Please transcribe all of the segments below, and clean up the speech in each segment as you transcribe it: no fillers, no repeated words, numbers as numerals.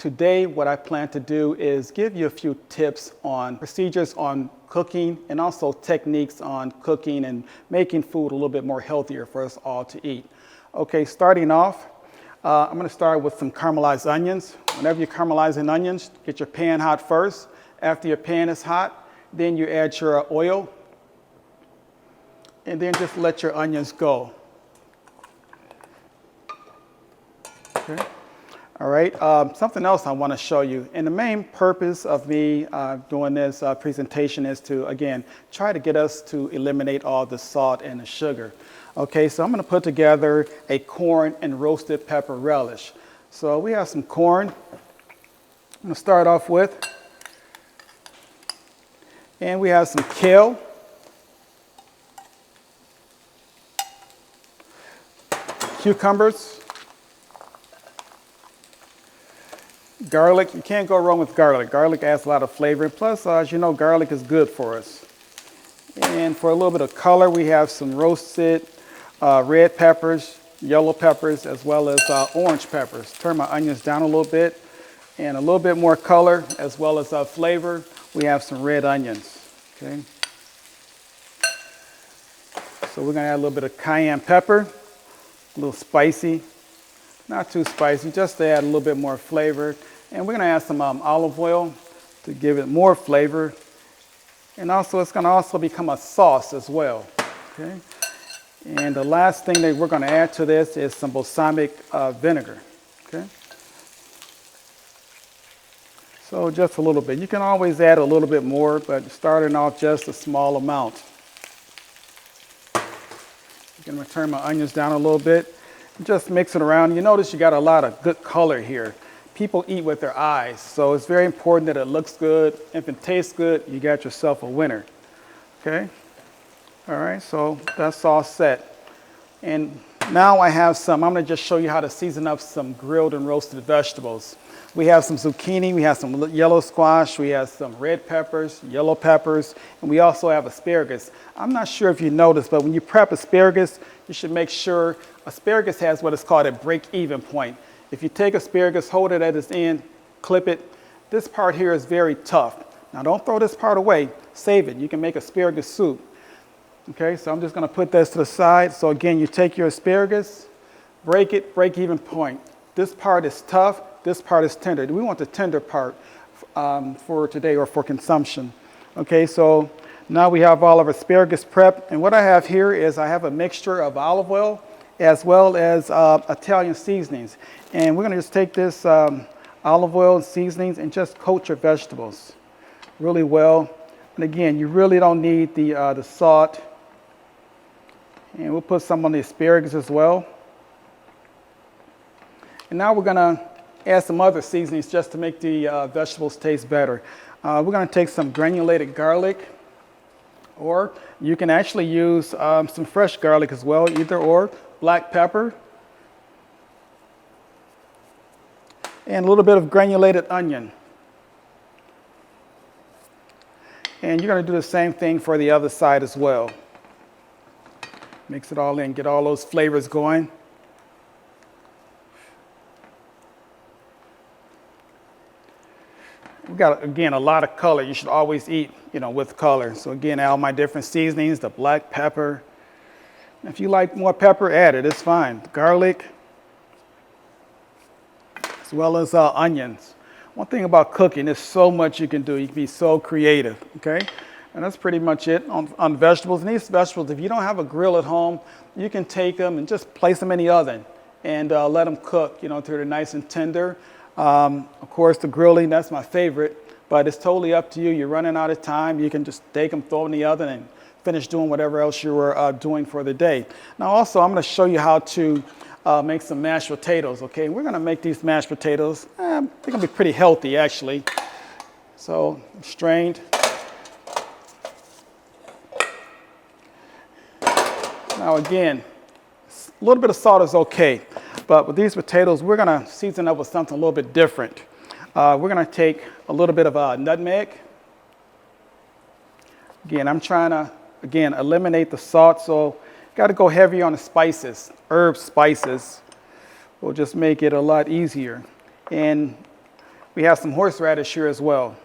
Today, what I plan to do is give you a few tips on procedures on cooking and also techniques on cooking and making food a little bit more healthier for us all to eat. Okay, starting off, I'm going to start with some caramelized onions. Whenever you're caramelizing onions, get your pan hot first. After your pan is hot, then you add your oil, and then just let your onions go. Okay. All right, something else I want to show you, and the main purpose of me doing this presentation is to, again, try to get us to eliminate all the salt and the sugar. Okay, so I'm going to put together a corn and roasted pepper relish. So we have some corn I'm going to start off with, and we have some kale, cucumbers, garlic. You can't go wrong with garlic. Garlic adds a lot of flavor. And plus, as you know, garlic is good for us. And for a little bit of color, we have some roasted red peppers, yellow peppers, as well as orange peppers. Turn my onions down a little bit. And a little bit more color, as well as flavor, we have some red onions. Okay. So we're going to add a little bit of cayenne pepper, a little spicy. Not too spicy, just to add a little bit more flavor. And we're going to add some olive oil to give it more flavor. And also, it's going to also become a sauce as well. Okay. And the last thing that we're going to add to this is some balsamic vinegar. Okay. So just a little bit. You can always add a little bit more, but starting off just a small amount. I'm going to turn my onions down a little bit. Just mix it around. You notice you got a lot of good color here. People eat with their eyes, so it's very important that it looks good. If it tastes good, you got yourself a winner. Okay? All right, so that's all set. And now I have I'm going to just show you how to season up some grilled and roasted vegetables. We have some zucchini, we have some yellow squash, we have some red peppers, yellow peppers, and we also have asparagus. I'm not sure if you noticed, but when you prep asparagus, you should make sure asparagus has what is called a break-even point. If you take asparagus, hold it at its end, clip it, this part here is very tough. Now don't throw this part away, save it. You can make asparagus soup. Okay, so I'm just going to put this to the side. So again, you take your asparagus, break it, break-even point. This part is tough. This part is tender. We want the tender part for today or for consumption. Okay, so now we have all of our asparagus prep. And what I have here is I have a mixture of olive oil as well as Italian seasonings. And we're going to just take this olive oil and seasonings and just coat your vegetables really well. And again, you really don't need the salt. And we'll put some on the asparagus as well. And now we're going to add some other seasonings just to make the vegetables taste better. We're going to take some granulated garlic, or you can actually use some fresh garlic as well, either or, black pepper, and a little bit of granulated onion. And you're going to do the same thing for the other side as well. Mix it all in, get all those flavors going. We've got, again, a lot of color. You should always eat, with color. So again, all my different seasonings, the black pepper. If you like more pepper, add it. It's fine. Garlic, as well as onions. One thing about cooking, there's so much you can do. You can be so creative, okay? And that's pretty much it on vegetables. And these vegetables, if you don't have a grill at home, you can take them and just place them in the oven and let them cook, till they're nice and tender. Of course, the grilling, that's my favorite, but it's totally up to you. You're running out of time. You can just take them, throw them in the oven, and finish doing whatever else you were doing for the day. Now, also, I'm going to show you how to make some mashed potatoes, okay? We're going to make these mashed potatoes. They're going to be pretty healthy, actually. So, strained. Now, again, a little bit of salt is okay. But with these potatoes, we're going to season up with something a little bit different. We're going to take a little bit of nutmeg. Again, I'm trying to, eliminate the salt, so got to go heavy on the spices. Herb spices will just make it a lot easier. And we have some horseradish here as well.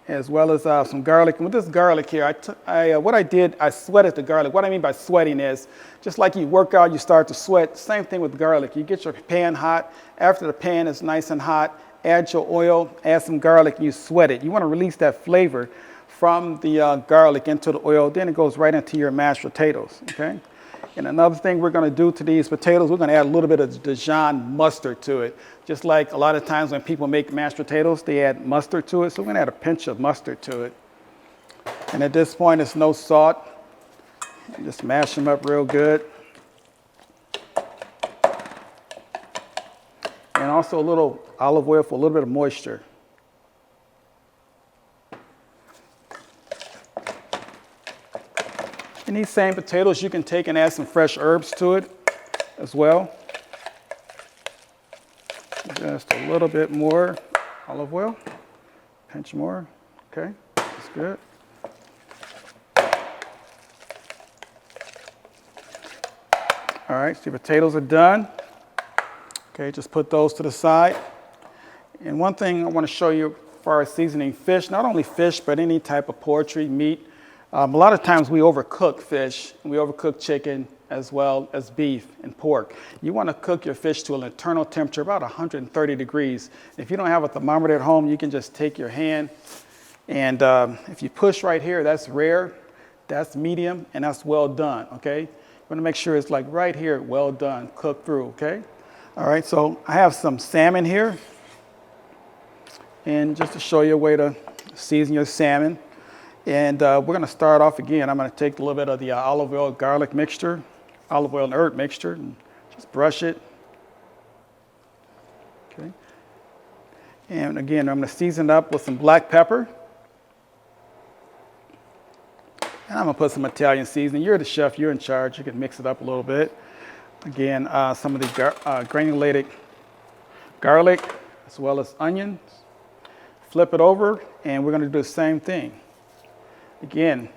As well as some garlic. And with this garlic here, what I did, I sweated the garlic. What I mean by sweating is, just like you work out, you start to sweat. Same thing with garlic. You get your pan hot. After the pan is nice and hot, add your oil, add some garlic, and you sweat it. You want to release that flavor from the garlic into the oil. Then it goes right into your mashed potatoes, okay? And another thing we're going to do to these potatoes, we're going to add a little bit of Dijon mustard to it. Just like a lot of times when people make mashed potatoes, they add mustard to it. So we're going to add a pinch of mustard to it. And at this point, it's no salt. Just mash them up real good. And also a little olive oil for a little bit of moisture. And these same potatoes, you can take and add some fresh herbs to it as well. Just a little bit more olive oil, pinch more, okay, that's good. All right, so your potatoes are done. Okay, just put those to the side. And one thing I want to show you as far as seasoning fish, not only fish, but any type of poultry, meat. A lot of times we overcook fish, and we overcook chicken as well as beef and pork. You want to cook your fish to an internal temperature about 130 degrees. If you don't have a thermometer at home, you can just take your hand and if you push right here, that's rare, that's medium, and that's well done, okay? You want to make sure it's like right here, well done, cooked through, okay? All right, so I have some salmon here. And just to show you a way to season your salmon. And we're going to start off again. I'm going to take a little bit of the olive oil garlic mixture, olive oil and herb mixture, and just brush it. Okay. And again, I'm going to season it up with some black pepper. And I'm going to put some Italian seasoning. You're the chef, you're in charge. You can mix it up a little bit. Again, some of the granulated garlic as well as onions. Flip it over, and we're going to do the same thing. Again,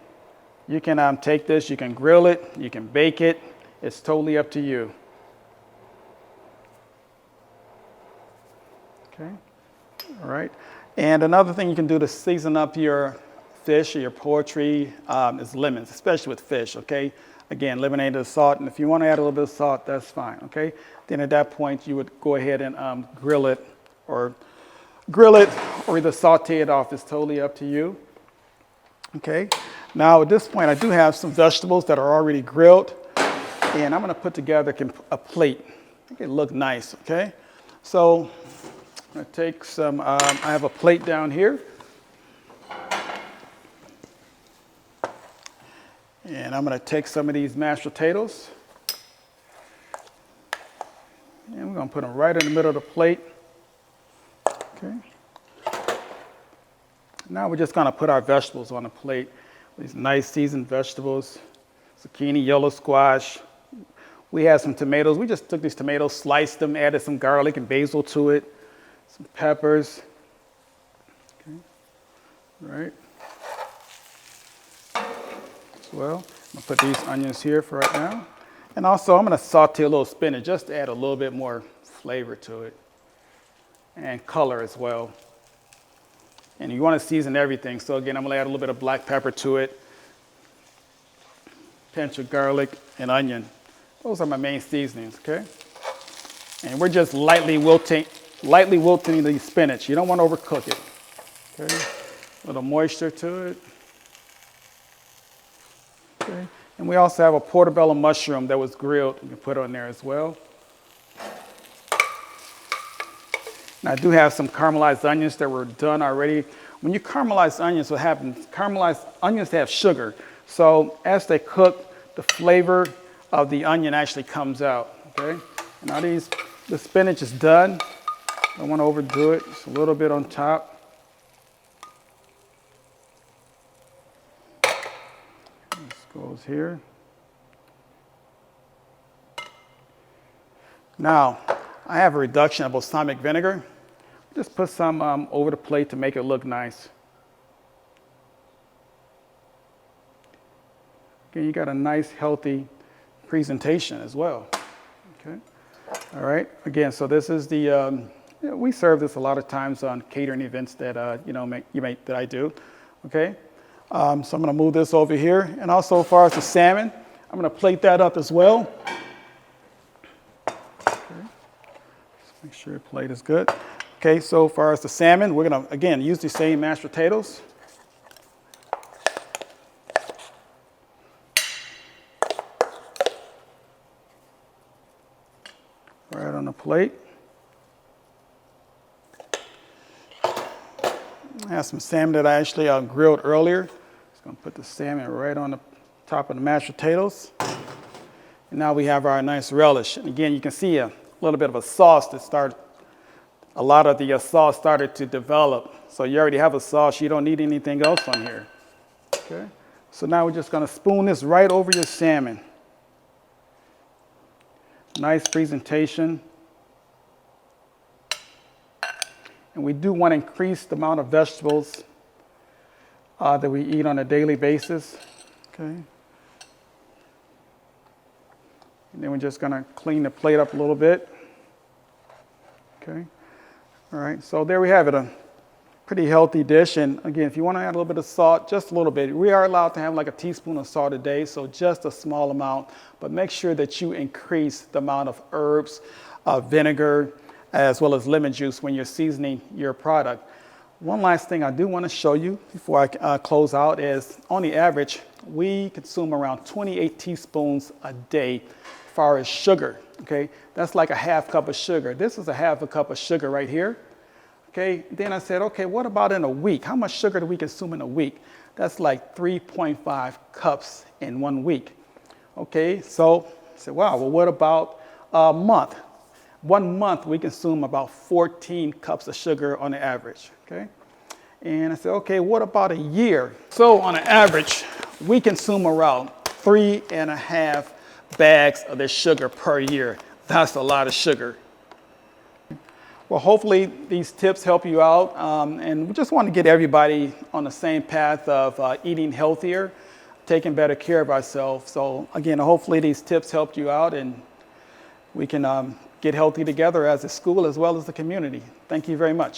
you can take this, you can grill it, you can bake it. It's totally up to you. Okay, all right. And another thing you can do to season up your fish or your poultry is lemons, especially with fish, okay? Again, eliminate the salt, and if you want to add a little bit of salt, that's fine, okay? Then at that point, you would go ahead and grill it or either saute it off. It's totally up to you. Okay, now at this point I do have some vegetables that are already grilled, and I'm going to put together a plate. Make it look nice, okay? So I'm going to take some, I have a plate down here. And I'm going to take some of these mashed potatoes. And we're going to put them right in the middle of the plate. Okay. Now we're just going to put our vegetables on the plate. These nice seasoned vegetables, zucchini, yellow squash. We had some tomatoes. We just took these tomatoes, sliced them, added some garlic and basil to it, some peppers. Okay. Right. As well, I'm going to put these onions here for right now. And also I'm going to saute a little spinach just to add a little bit more flavor to it and color as well. And you want to season everything. So again, I'm going to add a little bit of black pepper to it, pinch of garlic and onion. Those are my main seasonings, okay? And we're just lightly wilting the spinach. You don't want to overcook it, okay? A little moisture to it. Okay. And we also have a portobello mushroom that was grilled. You can put on there as well. And I do have some caramelized onions that were done already. When you caramelize onions, what happens? Caramelized onions have sugar. So as they cook, the flavor of the onion actually comes out, okay? And now the spinach is done. Don't want to overdo it. Just a little bit on top. This goes here. Now, I have a reduction of balsamic vinegar. Just put some over the plate to make it look nice. Okay, you got a nice, healthy presentation as well. Okay. All right, again, so this is the, we serve this a lot of times on catering events that, that I do, okay? So I'm gonna move this over here. And also as far as the salmon, I'm gonna plate that up as well. Okay. Just make sure your plate is good. Okay, so as far as the salmon, we're gonna, again, use the same mashed potatoes. Right on the plate. I have some salmon that I actually grilled earlier. Just gonna put the salmon right on the top of the mashed potatoes. And now we have our nice relish. And again, you can see a little bit of a sauce that started, a lot of the sauce started to develop. So you already have a sauce, you don't need anything else on here. Okay, so now we're just gonna spoon this right over your salmon. Nice presentation. And we do want to increase the amount of vegetables that we eat on a daily basis. Okay. And then we're just going to clean the plate up a little bit. Okay. All right. So there we have it, a pretty healthy dish. And again, if you want to add a little bit of salt, just a little bit. We are allowed to have like a teaspoon of salt a day, so just a small amount. But make sure that you increase the amount of herbs, vinegar, as well as lemon juice when you're seasoning your product. One last thing I do want to show you before I close out is, on the average, we consume around 28 teaspoons a day as far as sugar, okay? That's like a half cup of sugar. This is a half a cup of sugar right here, okay? Then I said, okay, what about in a week? How much sugar do we consume in a week? That's like 3.5 cups in 1 week, okay? So I said, wow, well, what about a month? 1 month, we consume about 14 cups of sugar on the average, okay? And I said, okay, what about a year? So on an average, we consume around 3.5 bags of this sugar per year. That's a lot of sugar. Well, hopefully these tips help you out. And we just want to get everybody on the same path of eating healthier, taking better care of ourselves. So again, hopefully these tips helped you out, and we can get healthy together as a school as well as the community. Thank you very much.